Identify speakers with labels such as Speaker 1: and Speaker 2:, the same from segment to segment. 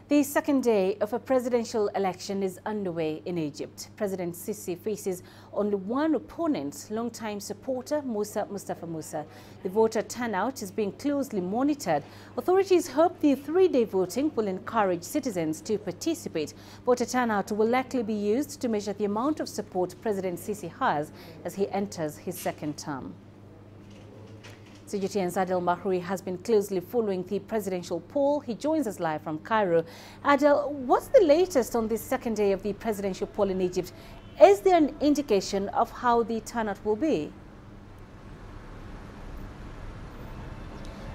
Speaker 1: The second day of a presidential election is underway in Egypt. President Sisi faces only one opponent, longtime supporter Mousa Mustafa Mousa. The voter turnout is being closely monitored. Authorities hope the three-day voting will encourage citizens to participate. Voter turnout will likely be used to measure the amount of support President Sisi has as he enters his second term. CGTN's Adel Mahroui has been closely following the presidential poll. He joins us live from Cairo. Adel, what's the latest on this second day of the presidential poll in Egypt? Is there an indication of how the turnout will be?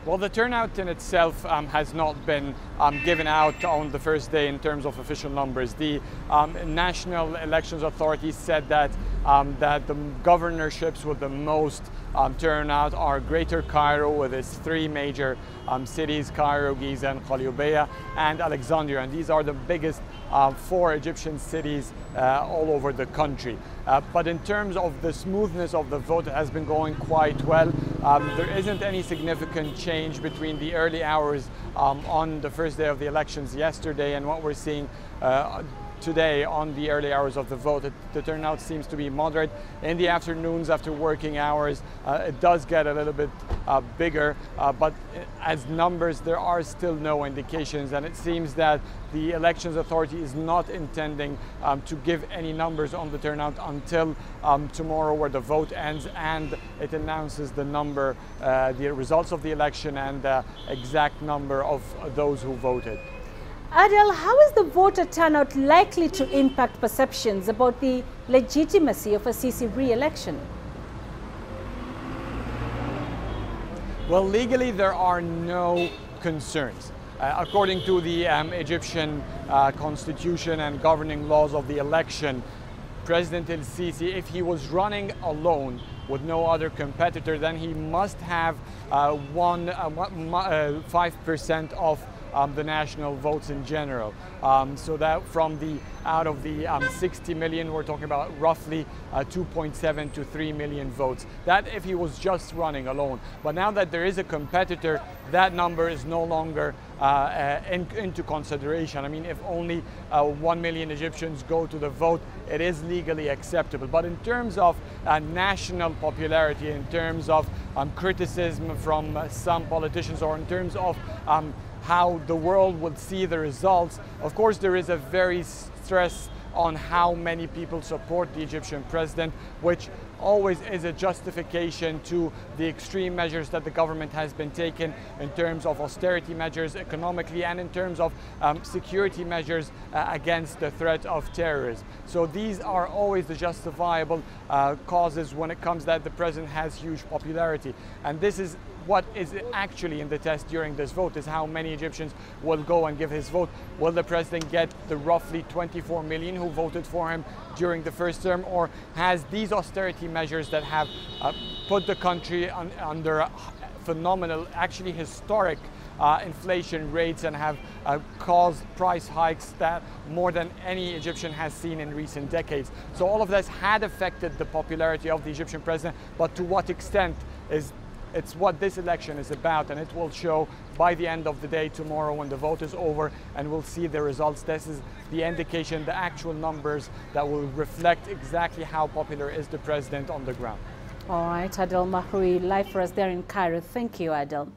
Speaker 2: Well, the turnout in itself has not been given out on the first day in terms of official numbers. The National Elections Authority said that the governorships with the most turnout are Greater Cairo with its three major cities, Cairo, Giza, and Qalyubia, and Alexandria. And these are the biggest four Egyptian cities all over the country. But in terms of the smoothness of the vote, it has been going quite well. There isn't any significant change between the early hours on the first day of the elections yesterday and what we're seeing today on the early hours of the vote. The turnout seems to be moderate. In the afternoons after working hours, it does get a little bit bigger, but as numbers there are still no indications, and it seems that the Elections Authority is not intending to give any numbers on the turnout until tomorrow, where the vote ends and it announces the number, the results of the election and the exact number of those who voted.
Speaker 1: Adel, how is the voter turnout likely to impact perceptions about the legitimacy of a Sisi re-election?
Speaker 2: Well, legally there are no concerns. According to the Egyptian constitution and governing laws of the election, President el-Sisi, if he was running alone with no other competitor, then he must have 5% of the national votes in general. So that out of the 60 million, we're talking about roughly 2.7 to 3 million votes. That if he was just running alone. But now that there is a competitor, that number is no longer into consideration. I mean, if only 1 million Egyptians go to the vote, it is legally acceptable. But in terms of national popularity, in terms of criticism from some politicians, or in terms of how the world would see the results, of course there is a very stress on how many people support the Egyptian president, which always is a justification to the extreme measures that the government has been taking in terms of austerity measures economically and in terms of security measures against the threat of terrorism. So these are always the justifiable causes when it comes that the president has huge popularity. And this is what is actually in the test during this vote, is how many Egyptians will go and give his vote. Will the president get the roughly 24 million who voted for him during the first term, or has these austerity measures that have put the country under phenomenal, actually historic inflation rates and have caused price hikes that more than any Egyptian has seen in recent decades. So all of this had affected the popularity of the Egyptian president, but to what extent it's what this election is about, and it will show by the end of the day tomorrow when the vote is over and we'll see the results. This is the indication, the actual numbers that will reflect exactly how popular is the president on the ground.
Speaker 1: All right, Adel Mahroui, live for us there in Cairo. Thank you, Adel.